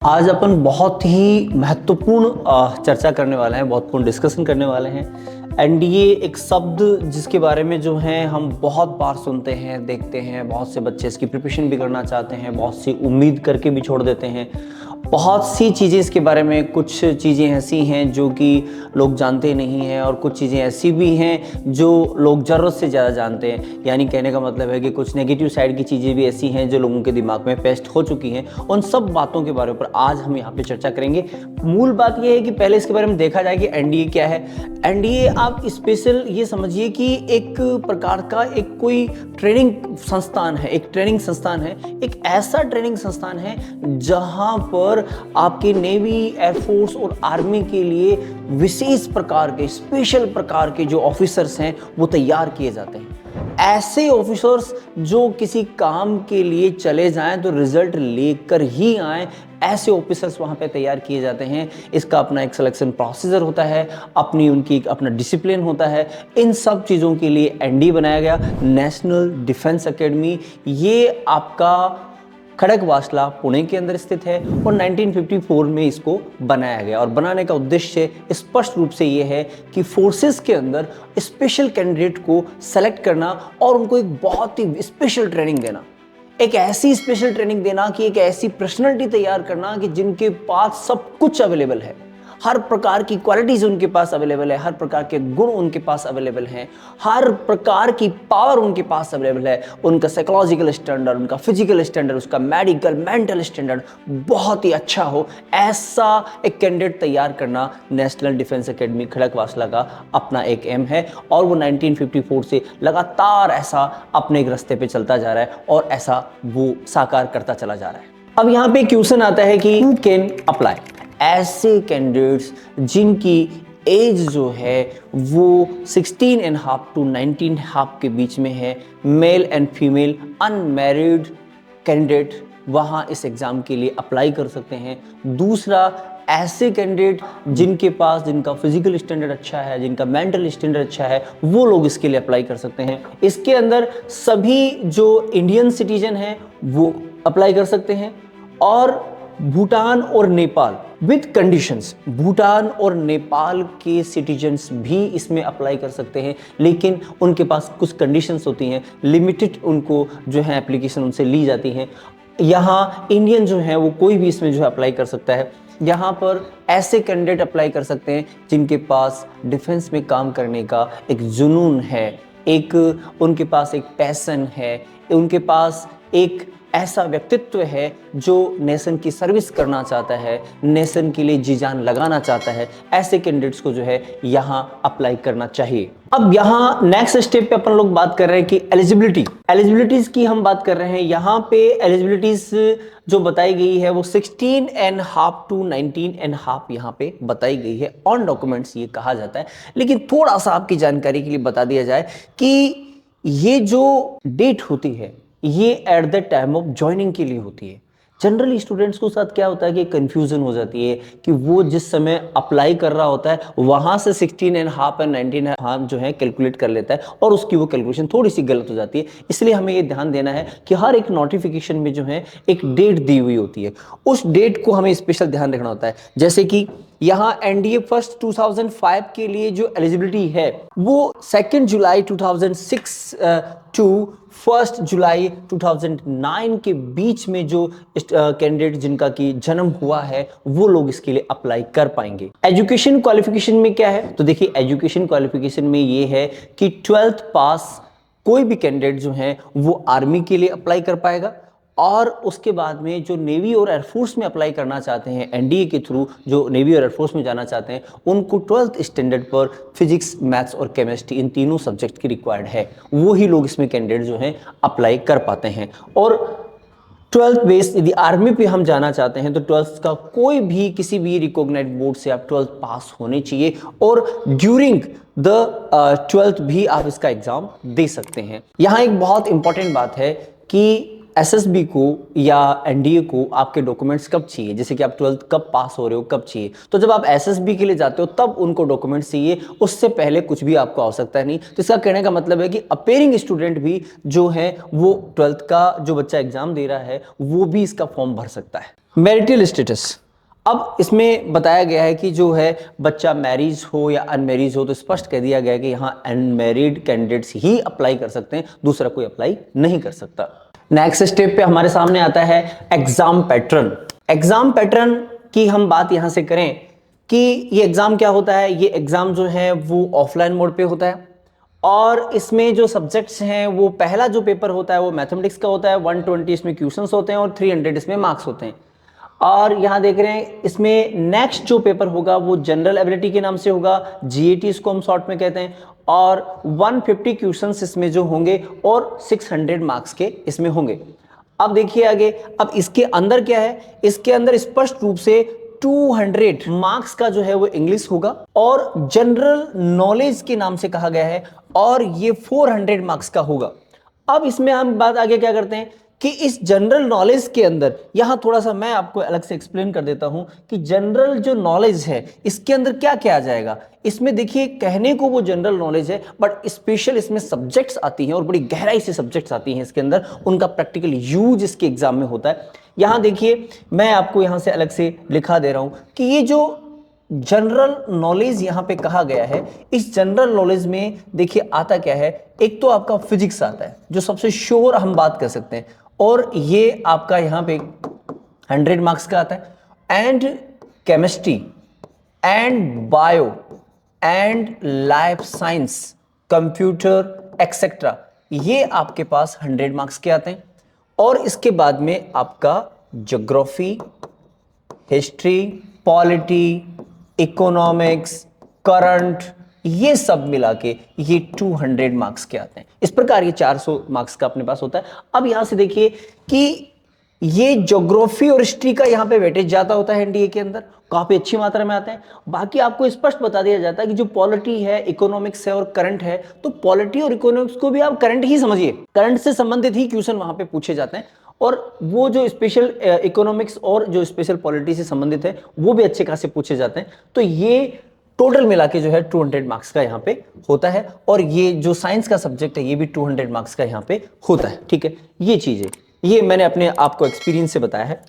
आज अपन बहुत ही महत्वपूर्ण चर्चा करने वाले हैं, महत्वपूर्ण डिस्कशन करने वाले हैं। एनडीए एक शब्द जिसके बारे में जो है हम बहुत बार सुनते हैं, देखते हैं। बहुत से बच्चे इसकी प्रिपरेशन भी करना चाहते हैं, बहुत सी उम्मीद करके भी छोड़ देते हैं। बहुत सी चीज़ें इसके बारे में, कुछ चीज़ें ऐसी हैं जो कि लोग जानते नहीं हैं और कुछ चीज़ें ऐसी भी हैं जो लोग ज़रूरत से ज़्यादा जानते हैं। यानी कहने का मतलब है कि कुछ नेगेटिव साइड की चीज़ें भी ऐसी हैं जो लोगों के दिमाग में पेस्ट हो चुकी हैं। उन सब बातों के बारे में आज हम यहाँ पे चर्चा करेंगे। मूल बात यह है कि पहले इसके बारे में देखा जाए कि एनडीए क्या है। एनडीए आप स्पेशल ये समझिए कि एक प्रकार का एक कोई ट्रेनिंग संस्थान है, एक ट्रेनिंग संस्थान है, एक ऐसा ट्रेनिंग संस्थान है जहाँ पर आपके नेवी, एयरफोर्स और आर्मी के लिए विशेष प्रकार के, स्पेशल प्रकार के जो ऑफिसर्स हैं वो तैयार किए जाते हैं। ऐसे ऑफिसर्स जो किसी काम के लिए चले जाएं तो रिजल्ट लेकर ही आए, ऐसे ऑफिसर्स वहां पे तैयार किए जाते हैं। इसका अपना एक सिलेक्शन प्रोसीजर होता है, अपना डिसिप्लिन होता है। इन सब चीज़ों के लिए एनडी बनाया गया, नेशनल डिफेंस एकेडमी। ये आपका खड़गवासला पुणे के अंदर स्थित है और 1954 में इसको बनाया गया। और बनाने का उद्देश्य स्पष्ट रूप से ये है कि फोर्सेस के अंदर स्पेशल कैंडिडेट को सेलेक्ट करना और उनको एक बहुत ही स्पेशल ट्रेनिंग देना, एक ऐसी स्पेशल ट्रेनिंग देना कि एक ऐसी पर्सनालिटी तैयार करना कि जिनके पास सब कुछ अवेलेबल है, हर प्रकार की क्वालिटीज उनके पास अवेलेबल है, हर प्रकार के गुण उनके पास अवेलेबल हैं, हर प्रकार की पावर उनके पास अवेलेबल है। उनका साइकोलॉजिकल स्टैंडर्ड, उनका फिजिकल स्टैंडर्ड, उसका मेडिकल मेंटल स्टैंडर्ड बहुत ही अच्छा हो, ऐसा एक कैंडिडेट तैयार करना नेशनल डिफेंस एकेडमी खड़गवासला का अपना एक एम है। और वो 1954 से लगातार ऐसा अपने एक रास्ते पे चलता जा रहा है और ऐसा वो साकार करता चला जा रहा है। अब यहाँ पे क्वेश्चन आता है कि हु कैन अप्लाई। ऐसे कैंडिडेट्स जिनकी एज जो है वो 16.5 to 19.5 के बीच में है, male and female unmarried candidate वहाँ इस एग्ज़ाम के लिए अप्लाई कर सकते हैं। दूसरा, ऐसे कैंडिडेट जिनका फिजिकल स्टैंडर्ड अच्छा है, जिनका मेंटल स्टैंडर्ड अच्छा है, वो लोग इसके लिए अप्लाई कर सकते हैं। इसके अंदर सभी जो इंडियन सिटीजन हैं वो अप्लाई कर सकते हैं। और भूटान और नेपाल विद कंडीशंस, भूटान और नेपाल के सिटीजन्स भी इसमें अप्लाई कर सकते हैं, लेकिन उनके पास कुछ कंडीशंस होती हैं, लिमिटेड उनको जो है एप्लीकेशन उनसे ली जाती हैं। यहाँ इंडियन जो है वो कोई भी इसमें जो है अप्लाई कर सकता है। यहाँ पर ऐसे कैंडिडेट अप्लाई कर सकते हैं जिनके पास डिफेंस में काम करने का एक जुनून है, एक उनके पास एक पैशन है, उनके पास एक ऐसा व्यक्तित्व है जो नेशन की सर्विस करना चाहता है, नेशन के लिए जी जान लगाना चाहता है। ऐसे कैंडिडेट्स को जो है यहाँ अप्लाई करना चाहिए। अब यहाँ नेक्स्ट स्टेप पे अपन लोग बात कर रहे हैं कि एलिजिबिलिटीज की हम बात कर रहे हैं। यहाँ पे एलिजिबिलिटीज जो बताई गई है वो 16.5 to 19.5 यहाँ पे बताई गई है। ऑन डॉक्यूमेंट्स ये कहा जाता है, लेकिन थोड़ा सा आपकी जानकारी के लिए बता दिया जाए कि ये जो डेट होती है ये at the time of joining के लिए होती है। जनरली स्टूडेंट्स को साथ क्या होता है कि कंफ्यूजन हो जाती है कि वो जिस समय अप्लाई कर रहा होता है वहां से 16.5 एंड 19.5 जो है कैलकुलेट कर लेता है और उसकी वो कैलकुलेशन थोड़ी सी गलत हो जाती है। इसलिए हमें ये ध्यान देना है कि हर एक नोटिफिकेशन में जो है एक डेट दी हुई होती है, उस डेट को हमें स्पेशल ध्यान रखना होता है। जैसे कि यहाँ एनडीए फर्स्ट 2005 के लिए जो एलिजिबिलिटी है वो 2 जुलाई 2006 टू 1 जुलाई 2009 के बीच में जो कैंडिडेट जिनका की जन्म हुआ है वो लोग इसके लिए अप्लाई कर पाएंगे। एजुकेशन क्वालिफिकेशन में क्या है, तो देखिए एजुकेशन क्वालिफिकेशन में ये है कि 12th पास कोई भी कैंडिडेट जो है वो आर्मी के लिए अप्लाई कर पाएगा। और उसके बाद में जो नेवी और एयरफोर्स में अप्लाई करना चाहते हैं एनडीए के थ्रू, जो नेवी और एयरफोर्स में जाना चाहते हैं उनको 12th स्टैंडर्ड पर फिजिक्स, मैथ्स और केमिस्ट्री इन तीनों सब्जेक्ट की रिक्वायर्ड है, वो ही लोग इसमें कैंडिडेट जो हैं अप्लाई कर पाते हैं। और 12th बेस यदि आर्मी पे हम जाना चाहते हैं तो 12th का कोई भी किसी भी रिकॉग्नाइज्ड बोर्ड से आप 12th पास होने चाहिए और ड्यूरिंग द 12th भी आप इसका एग्जाम दे सकते हैं। यहाँ एक बहुत इंपॉर्टेंट बात है कि एसएसबी को या एनडीए को आपके डॉक्यूमेंट्स कब चाहिए, जैसे कि आप 12th कब पास हो रहे हो, कब चाहिए। तो जब आप एसएसबी के लिए जाते हो तब उनको डॉक्यूमेंट्स चाहिए, उससे पहले कुछ भी आपको आवश्यकता नहीं। तो इसका कहने का मतलब है कि अपेयरिंग स्टूडेंट भी जो है वो 12th का जो बच्चा एग्जाम दे रहा है वो भी इसका फॉर्म भर सकता है। मैरिटल स्टेटस, अब इसमें बताया गया है कि जो है बच्चा मैरिज हो या अनमैरिज हो, तो स्पष्ट कह दिया गया है कि यहाँ अनमैरिड कैंडिडेट्स ही अप्लाई कर सकते हैं, दूसरा कोई अप्लाई नहीं कर सकता। नेक्स्ट स्टेप पे हमारे सामने आता है एग्जाम पैटर्न। एग्जाम पैटर्न की हम बात यहाँ से करें कि ये एग्जाम क्या होता है। ये एग्जाम जो है वो ऑफलाइन मोड पे होता है और इसमें जो सब्जेक्ट्स हैं वो पहला जो पेपर होता है वो मैथमेटिक्स का होता है। 120 इसमें क्वेश्चंस होते हैं और 300 इसमें मार्क्स होते हैं। और यहाँ देख रहे हैं इसमें नेक्स्ट जो पेपर होगा वो जनरल एबिलिटी के नाम से होगा, जीएटी इसको हम शॉर्ट में कहते हैं। और 150 क्वेश्चंस इसमें जो होंगे और 600 मार्क्स के इसमें होंगे। अब देखिए आगे, अब इसके अंदर क्या है, इसके अंदर स्पष्ट रूप से 200 मार्क्स का जो है वो इंग्लिश होगा और जनरल नॉलेज के नाम से कहा गया है और ये 400 मार्क्स का होगा। अब इसमें हम बात आगे क्या करते हैं कि इस जनरल नॉलेज के अंदर यहां थोड़ा सा मैं आपको अलग से एक्सप्लेन कर देता हूं कि जनरल जो नॉलेज है इसके अंदर क्या क्या आ जाएगा। इसमें देखिए कहने को वो जनरल नॉलेज है बट स्पेशल इसमें सब्जेक्ट्स आती हैं और बड़ी गहराई से सब्जेक्ट्स आती हैं इसके अंदर, उनका प्रैक्टिकल यूज इसके एग्जाम में होता है। यहां देखिए मैं आपको यहां से अलग से लिखा दे रहा हूं कि ये जो जनरल नॉलेज यहां पे कहा गया है, इस जनरल नॉलेज में देखिए आता क्या है। एक तो आपका फिजिक्स आता है जो सबसे श्योर हम बात कर सकते हैं और ये आपका यहां पे 100 मार्क्स का आता है। And chemistry and bio and life science, computer etcetera, ये आपके पास 100 मार्क्स के आते हैं। और इसके बाद में आपका geography, history, polity, economics, current, ये सब मिला के ये 200 मार्क्स के आते हैं। इस प्रकार ये 400 मार्क्स का अपने पास होता है। अब यहां से देखिए कि ये ज्योग्राफी और हिस्ट्री का यहां पे वेटेज ज्यादा होता है एनडीए के अंदर, काफी अच्छी मात्रा में आते हैं। बाकी आपको स्पष्ट बता दिया जाता है कि जो पॉलिटी है, इकोनॉमिक्स है और करंट है, तो पॉलिटी और इकोनॉमिक्स को भी आप करंट ही समझिए, करंट से संबंधित ही क्वेश्चन वहां पे पूछे जाते हैं। और वो जो स्पेशल इकोनॉमिक्स और जो स्पेशल पॉलिटी से संबंधित है वो भी अच्छे खासे पूछे जाते हैं। तो ये टोटल मिला के जो है 200 मार्क्स का यहाँ पे होता है। और ये जो साइंस का सब्जेक्ट है ये भी 200 मार्क्स का यहाँ पे होता है। ठीक है, ये चीज है, ये मैंने अपने आपको एक्सपीरियंस से बताया है।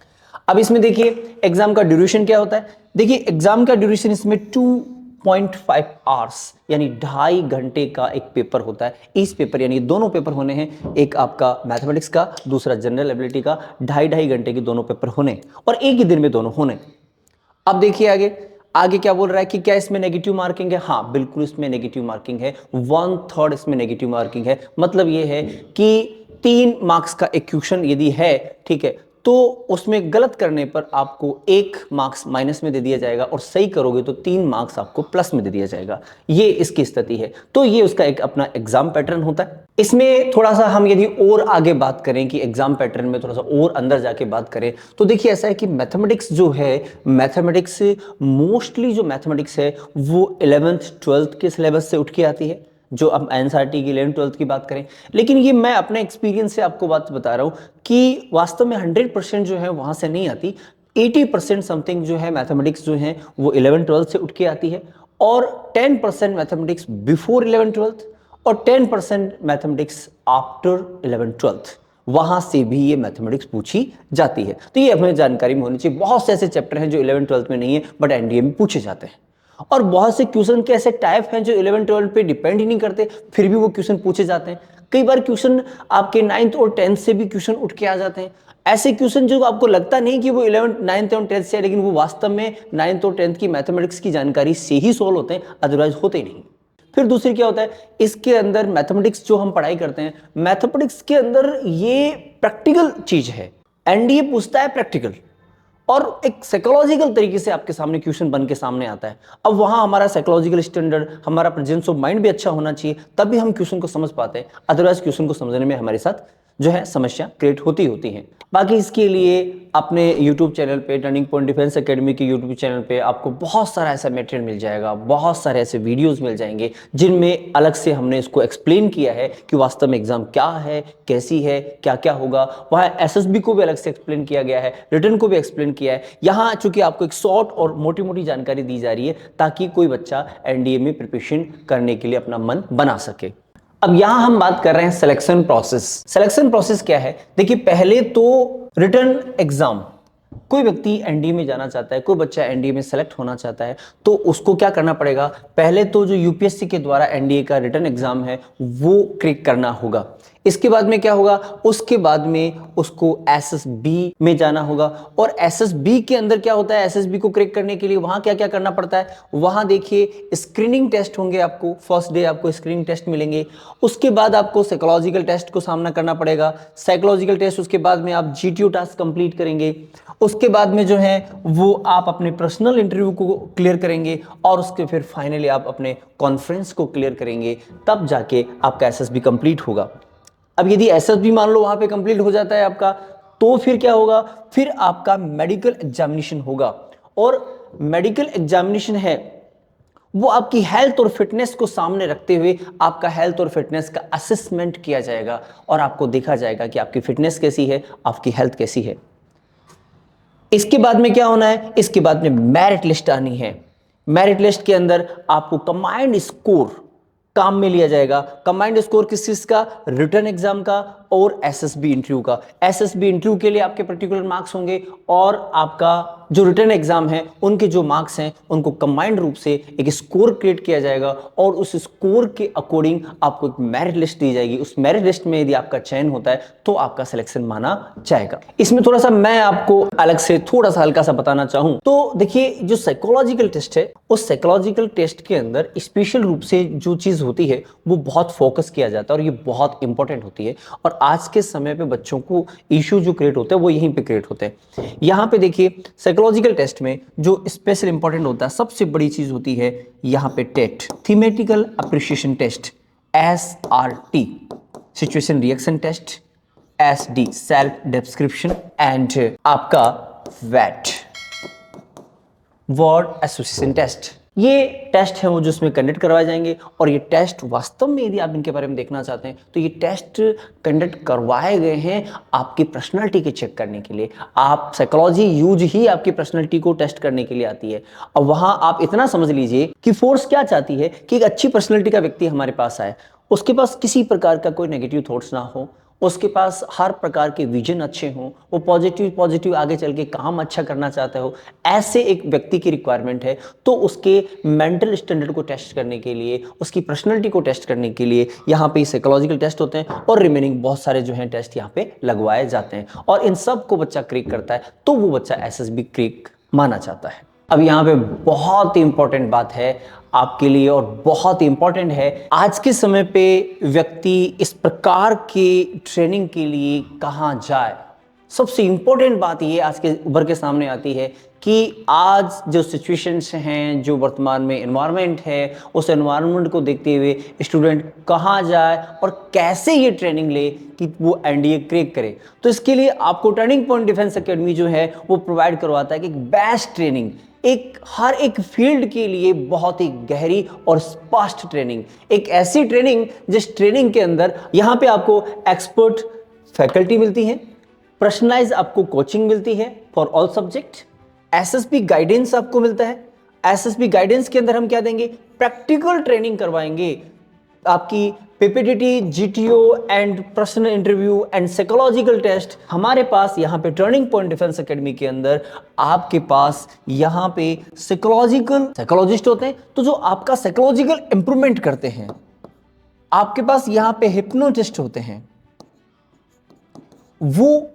अब इसमें देखिए एग्जाम का ड्यूरेशन क्या होता है। देखिए एग्जाम का ड्यूरेशन इसमें 2.5 आवर्स यानी 2.5 घंटे का एक पेपर होता है। इस पेपर यानी दोनों पेपर होने हैं, एक आपका मैथमेटिक्स का, दूसरा जनरल एबिलिटी का। 2.5 घंटे के दोनों पेपर होने और एक ही दिन में दोनों होने। अब देखिए आगे, आगे क्या बोल रहा है कि क्या इसमें नेगेटिव मार्किंग है। हाँ बिल्कुल इसमें नेगेटिव मार्किंग है, 1/3 इसमें नेगेटिव मार्किंग है। मतलब ये है कि 3 मार्क्स का एक क्वेश्चन यदि है, ठीक है, तो उसमें गलत करने पर आपको 1 मार्क्स माइनस में दे दिया जाएगा और सही करोगे तो 3 मार्क्स आपको प्लस में दे दिया जाएगा। ये इसकी स्थिति है। तो ये उसका एक अपना एग्जाम पैटर्न होता है। इसमें थोड़ा सा हम यदि और आगे बात करें कि एग्जाम पैटर्न में थोड़ा सा और अंदर जाके बात करें तो देखिए ऐसा है कि मैथमेटिक्स जो है, मैथमेटिक्स मोस्टली जो मैथमेटिक्स है वो 11th 12th के सिलेबस से उठ के आती है। जो अब एनसीईआरटी की 11th 12th की बात करें, लेकिन ये मैं अपने एक्सपीरियंस से आपको बात बता रहा हूं कि वास्तव में 100% जो है वहां से नहीं आती। 80% समथिंग जो है मैथमेटिक्स जो है वो 11th 12th से उठ के आती है और 10% मैथमेटिक्स बिफोर 11th 12th और 10% मैथमेटिक्स आफ्टर 11th 12th, वहां से भी ये मैथमेटिक्स पूछी जाती है। तो ये हमें जानकारी में होनी चाहिए। बहुत से ऐसे चैप्टर हैं जो 11th 12th में नहीं है बट एनडीए में पूछे जाते हैं और बहुत से क्वेश्चन के ऐसे टाइप हैं जो 11th 12th पे डिपेंड ही नहीं करते, फिर भी वो क्वेश्चन पूछे जाते हैं। कई बार क्वेश्चन आपके 9th और 10th से भी क्वेश्चन उठ के आ जाते हैं। ऐसे क्वेश्चन जो आपको लगता नहीं कि वो 11th 9th और 10th से है, लेकिन वो वास्तव में 9th और 10th की मैथमेटिक्स की जानकारी से ही सोल्व होते हैं, अदरवाइज होते ही नहीं। फिर दूसरी क्या होता है, इसके अंदर मैथमेटिक्स जो हम पढ़ाई करते हैं, मैथमेटिक्स के अंदर ये प्रैक्टिकल चीज है। एनडीए पूछता है प्रैक्टिकल और एक साइकोलॉजिकल तरीके से आपके सामने क्वेश्चन बन के सामने आता है। अब वहां हमारा साइकोलॉजिकल स्टैंडर्ड, हमारा प्रेजेंस ऑफ माइंड भी अच्छा होना चाहिए, तभी हम क्वेश्चन को समझ पाते हैं। अदरवाइज क्वेश्चन को समझने में हमारे साथ जो है समस्या क्रिएट होती हैं। बाकी इसके लिए अपने YouTube चैनल पे, टर्निंग पॉइंट डिफेंस एकेडमी के YouTube चैनल पे आपको बहुत सारा ऐसा मटेरियल मिल जाएगा, बहुत सारे ऐसे वीडियोस मिल जाएंगे जिनमें अलग से हमने इसको एक्सप्लेन किया है कि वास्तव में एग्जाम क्या है, कैसी है, क्या क्या होगा। वहाँ एसएसबी को भी अलग से एक्सप्लेन किया गया है, रिटर्न को भी एक्सप्लेन किया है। यहाँ चूंकि आपको एक शॉर्ट और मोटी मोटी जानकारी दी जा रही है ताकि कोई बच्चा एनडीए में प्रिपरेशन करने के लिए अपना मन बना सके। अब यहां हम बात कर रहे हैं सिलेक्शन प्रोसेस। सिलेक्शन प्रोसेस क्या है, देखिए पहले तो रिटन एग्जाम, कोई व्यक्ति एनडीए में जाना चाहता है, कोई बच्चा एनडीए में सेलेक्ट होना चाहता है, तो उसको क्या करना पड़ेगा? पहले तो जो यूपीएससी के द्वारा एनडीए का रिटन एग्जाम है वो क्रैक करना होगा। इसके बाद में क्या होगा? उसके बाद में उसको एसएसबी में जाना होगा। और एसएसबी के अंदर क्या होता है? एसएसबी को क्रैक करने के लिए वहां क्या क्या करना पड़ता है? वहां देखिए स्क्रीनिंग टेस्ट होंगे, आपको फर्स्ट डे आपको स्क्रीनिंग टेस्ट मिलेंगे। उसके बाद आपको साइकोलॉजिकल टेस्ट को सामना करना पड़ेगा। साइकोलॉजिकल टेस्ट उसके बाद में आप जीटीओ टास्क कंप्लीट करेंगे। उसके बाद में जो है वो आप अपने पर्सनल इंटरव्यू को क्लियर करेंगे और उसके फिर फाइनली आप अपने कॉन्फ्रेंस को क्लियर करेंगे, तब जाके आपका एसएसबी कंप्लीट होगा। अब यदि एसएसबी मान लो वहां पे कंप्लीट हो जाता है आपका, तो फिर क्या होगा? फिर आपका मेडिकल एग्जामिनेशन होगा। और मेडिकल एग्जामिनेशन है वो आपकी हेल्थ और फिटनेस को सामने रखते हुए आपका हेल्थ और फिटनेस का असेसमेंट किया जाएगा और आपको देखा जाएगा कि आपकी फिटनेस कैसी है, आपकी हेल्थ कैसी है। इसके बाद में क्या होना है? इसके बाद में मेरिट लिस्ट आनी है। मेरिट लिस्ट के अंदर आपको कंबाइंड स्कोर काम में लिया जाएगा। कंबाइंड स्कोर किस चीज का? रिटन एग्जाम का और एसएसबी इंटरव्यू का। एसएसबी इंटरव्यू के लिए आपके पर्टिकुलर मार्क्स होंगे और आपका जो रिटन एग्जाम है उनके जो मार्क्स हैं उनको कंबाइंड रूप से एक स्कोर क्रिएट किया जाएगा और उस स्कोर के अकॉर्डिंग आपको एक मेरिट लिस्ट दी जाएगी। उस मेरिट लिस्ट में यदि आपका चयन होता है तो आपका सिलेक्शन माना जाएगा। इसमें थोड़ा सा मैं आपको अलग से थोड़ा सा हल्का सा बताना चाहूं तो देखिए, जो साइकोलॉजिकल टेस्ट है उस साइकोलॉजिकल टेस्ट के अंदर स्पेशल रूप से जो चीज होती है वो बहुत फोकस किया जाता है और ये बहुत इंपॉर्टेंट होती है। और आज के समय पे बच्चों को इश्यू जो क्रिएट होते हैं वो यहीं पे क्रिएट होते हैं। यहाँ पे देखिए, साइकोलॉजिकल टेस्ट में जो स्पेशल इंपॉर्टेंट होता है, सबसे बड़ी चीज होती है यहाँ पे TAT, thematic apperception test, SRT, situation reaction test, SD, self description, and आपका वैट, वर्ड एसोसिएशन टेस्ट। ये टेस्ट है वो जो इसमें कंडक्ट करवाए जाएंगे। और ये टेस्ट वास्तव में यदि आप इनके बारे में देखना चाहते हैं तो ये टेस्ट कंडक्ट करवाए गए हैं आपकी पर्सनालिटी के चेक करने के लिए। आप साइकोलॉजी यूज ही आपकी पर्सनालिटी को टेस्ट करने के लिए आती है। अब वहां आप इतना समझ लीजिए कि फोर्स क्या चाहती है कि एक अच्छी पर्सनालिटी का व्यक्ति हमारे पास आए, उसके पास किसी प्रकार का कोई नेगेटिव थॉट्स ना हो, उसके पास हर प्रकार के विजन अच्छे हों, वो पॉजिटिव आगे चल के काम अच्छा करना चाहता हो, ऐसे एक व्यक्ति की रिक्वायरमेंट है। तो उसके मेंटल स्टैंडर्ड को टेस्ट करने के लिए, उसकी पर्सनैलिटी को टेस्ट करने के लिए यहाँ पे साइकोलॉजिकल टेस्ट होते हैं और रिमेनिंग बहुत सारे जो हैं टेस्ट यहाँ पे लगवाए जाते हैं। और इन सब को बच्चा क्रैक करता है तो वो बच्चा एसएसबी क्रैक माना जाता है। अब यहाँ पे बहुत इंपॉर्टेंट बात है आपके लिए और बहुत इंपॉर्टेंट है, आज के समय पे व्यक्ति इस प्रकार के ट्रेनिंग के लिए कहाँ जाए। सबसे इंपॉर्टेंट बात ये आज के उभर के सामने आती है कि आज जो सिचुएशंस हैं, जो वर्तमान में एनवायरनमेंट है, उस एनवायरनमेंट को देखते हुए स्टूडेंट कहाँ जाए और कैसे ये ट्रेनिंग ले कि वो एनडीए क्रैक करे। तो इसके लिए आपको टर्निंग पॉइंट डिफेंस एकेडमी जो है वो प्रोवाइड करवाता है कि बेस्ट ट्रेनिंग, एक हर एक फील्ड के लिए बहुत ही गहरी और स्पष्ट ट्रेनिंग, एक ऐसी ट्रेनिंग जिस ट्रेनिंग के अंदर यहाँ पे आपको एक्सपर्ट फैकल्टी मिलती है, पर्सनलाइज आपको कोचिंग मिलती है for all subject, SSB guidance आपको मिलता है। एसएसबी गाइडेंस के अंदर हम क्या देंगे? प्रैक्टिकल ट्रेनिंग करवाएंगे, आपकी PPDT, GTO and personal interview and psychological test हमारे पास यहाँ पे टर्निंग पॉइंट डिफेंस एकेडमी के अंदर आपके पास यहाँ पे साइकोलॉजिस्ट होते हैं, तो जो आपका साइकोलॉजिकल इंप्रूवमेंट करते हैं। आपके पास यहाँ पे हिप्नोटिस्ट होते हैं, वो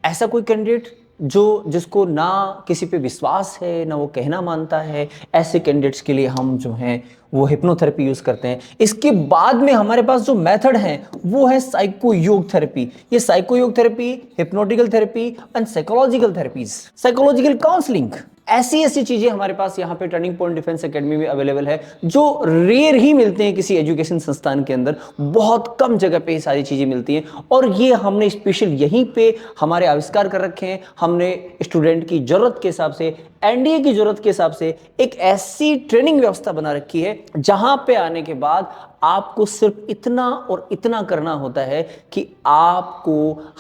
ऐसा कोई कैंडिडेट जिसको ना किसी पे विश्वास है ना वो कहना मानता है, ऐसे कैंडिडेट्स के लिए हम जो हैं वो हिप्नोथेरेपी यूज करते हैं। इसके बाद में हमारे पास जो मेथड है वो है साइको योग थेरेपी। ये psycho yoga therapy, hypnotical therapy and psychological therapies, psychological counselling, ऐसी चीजें हमारे पास यहाँ पे टर्निंग पॉइंट डिफेंस एकेडमी में अवेलेबल है, जो रेयर ही मिलते हैं किसी एजुकेशन संस्थान के अंदर। बहुत कम जगह पे ये सारी चीजें मिलती हैं और ये हमने स्पेशल यहीं पे हमारे आविष्कार कर रखे हैं। हमने स्टूडेंट की जरूरत के हिसाब से एनडीए की जरूरत के हिसाब से एक ऐसी ट्रेनिंग व्यवस्था बना रखी है जहां पे आने के बाद आपको सिर्फ इतना और इतना करना होता है कि आपको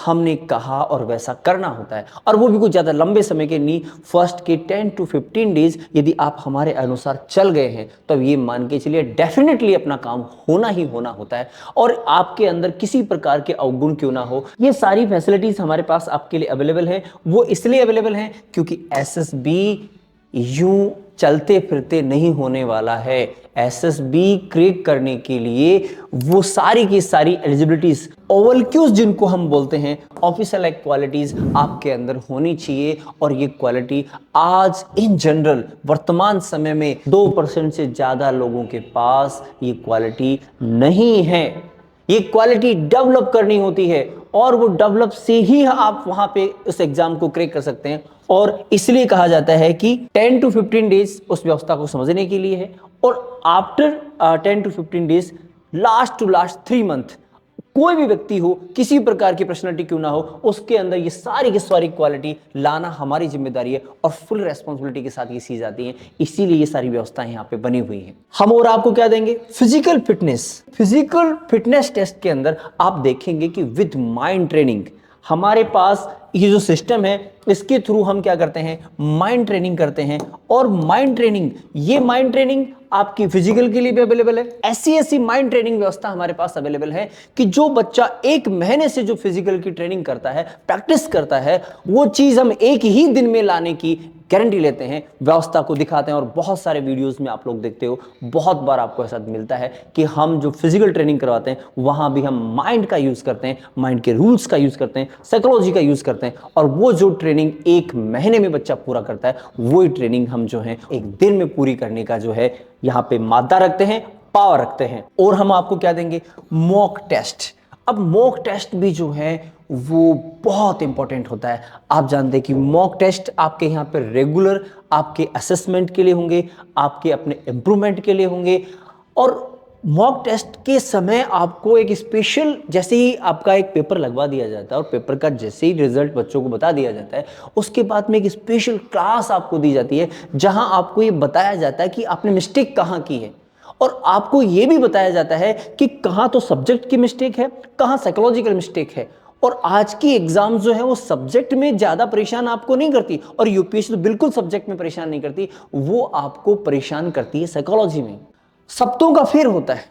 हमने कहा और वैसा करना होता है, और वो भी कुछ ज्यादा लंबे समय के नहीं। फर्स्ट के 10 to 15 डेज यदि आप हमारे अनुसार चल गए हैं तो ये मान के चलिए डेफिनेटली अपना काम होना ही होना होता है। और आपके अंदर किसी प्रकार के अवगुण क्यों ना हो, ये सारी फैसिलिटीज हमारे पास आपके लिए अवेलेबल है। वो इसलिए अवेलेबल है क्योंकि एसएसबी यूं चलते फिरते नहीं होने वाला है। एसएसबी क्रैक करने के लिए वो सारी की सारी एलिजिबिलिटीज, ओवलक्यूज जिनको हम बोलते हैं, ऑफिशियल क्वालिटीज आपके अंदर होनी चाहिए। और ये क्वालिटी आज इन जनरल वर्तमान समय में 2% से ज्यादा लोगों के पास ये क्वालिटी नहीं है। ये क्वालिटी डेवलप करनी होती है और वो डेवलप से ही आप वहां पे उस एग्जाम को क्रैक कर सकते हैं। और इसलिए कहा जाता है कि 10 to 15 डेज उस व्यवस्था को समझने के लिए है, और after 10 to 15 days, last to last 3 month, कोई भी व्यक्ति हो, किसी प्रकार की पर्सनालिटी क्यों ना हो, उसके अंदर ये सारी की सारी क्वालिटी लाना हमारी जिम्मेदारी है और फुल रेस्पॉन्सिबिलिटी के साथ ये चीज आती है। इसीलिए ये सारी व्यवस्थाएं यहाँ पे बनी हुई है। हम और आपको क्या देंगे? Physical fitness. Physical fitness test के अंदर आप देखेंगे कि विद माइंड ट्रेनिंग हमारे पास ये जो सिस्टम है, इसके थ्रू हम क्या करते हैं? माइंड ट्रेनिंग करते हैं। और माइंड ट्रेनिंग, ये माइंड ट्रेनिंग आपकी फिजिकल के लिए भी अवेलेबल है। ऐसी माइंड ट्रेनिंग व्यवस्था हमारे पास अवेलेबल है कि जो बच्चा 1 महीने से जो फिजिकल की ट्रेनिंग करता है, प्रैक्टिस करता है, वो चीज हम एक ही दिन में लाने की गारंटी लेते हैं, व्यवस्था को दिखाते हैं। और बहुत सारे वीडियोस में आप लोग देखते हो, बहुत बार आपको ऐसा मिलता है कि हम जो फिजिकल ट्रेनिंग करवाते हैं वहां भी हम माइंड का यूज करते हैं, माइंड के रूल्स का यूज करते हैं, साइकोलॉजी का यूज करते हैं। और वो जो ट्रेनिंग 1 महीने में बच्चा पूरा करता है, वही ट्रेनिंग हम जो है 1 दिन में पूरी करने का जो है यहाँ पे मादा रखते हैं, पावर रखते हैं। और हम आपको क्या देंगे? Mock test. अब मॉक टेस्ट भी जो है वो बहुत इंपॉर्टेंट होता है। आप जानते हैं कि मॉक टेस्ट आपके यहाँ पे रेगुलर आपके असेसमेंट के लिए होंगे, आपके अपने इंप्रूवमेंट के लिए होंगे। और मॉक टेस्ट के समय आपको एक स्पेशल, जैसे ही आपका एक पेपर लगवा दिया जाता है और पेपर का जैसे ही रिजल्ट बच्चों को बता दिया जाता है, उसके बाद में एक स्पेशल क्लास आपको दी जाती है जहां आपको ये बताया जाता है कि आपने मिस्टेक कहाँ की है। और आपको ये भी बताया जाता है कि कहाँ तो सब्जेक्ट की मिस्टेक है, कहाँ साइकोलॉजिकल मिस्टेक है। और आज की एग्जाम जो है वो सब्जेक्ट में ज्यादा परेशान आपको नहीं करती, और यूपीएससी तो बिल्कुल सब्जेक्ट में परेशान नहीं करती, वो आपको परेशान करती है साइकोलॉजी में। शब्दों का फेर होता है,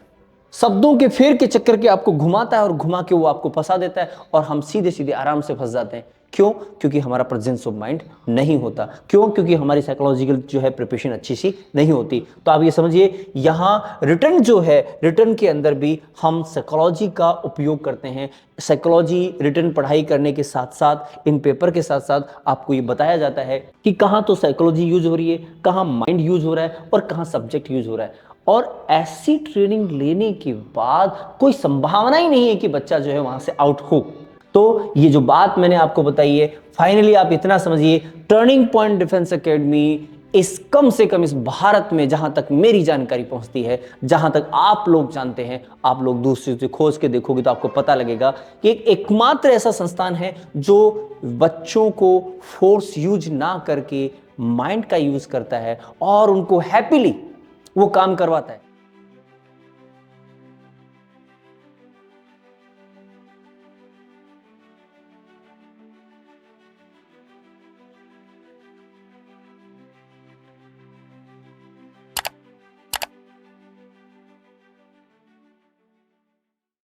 शब्दों के फेर के चक्कर के आपको घुमाता है और घुमा के वो आपको फंसा देता है, और हम सीधे सीधे आराम से फंस जाते हैं। क्यों? क्योंकि हमारा प्रेजेंस ऑफ माइंड नहीं होता। क्यों? क्योंकि हमारी साइकोलॉजिकल जो है प्रिपरेशन अच्छी सी नहीं होती। तो आप ये समझिए, यहाँ रिटर्न जो है, रिटर्न के अंदर भी हम साइकोलॉजी का उपयोग करते हैं। साइकोलॉजी रिटर्न पढ़ाई करने के साथ साथ, इन पेपर के साथ साथ आपको ये बताया जाता है कि कहाँ तो साइकोलॉजी यूज हो रही है, कहाँ माइंड यूज हो रहा है और कहाँ सब्जेक्ट यूज हो रहा है। और ऐसी ट्रेनिंग लेने के बाद कोई संभावना ही नहीं है कि बच्चा जो है वहां से आउट हो। तो ये जो बात मैंने आपको बताई है, फाइनली आप इतना समझिए, टर्निंग पॉइंट डिफेंस एकेडमी इस कम से कम इस भारत में, जहां तक मेरी जानकारी पहुंचती है, जहां तक आप लोग जानते हैं, आप लोग दूसरे से खोज के देखोगे तो आपको पता लगेगा कि एकमात्र ऐसा संस्थान है जो बच्चों को फोर्स यूज ना करके माइंड का यूज करता है और उनको हैप्पीली वो काम करवाता है।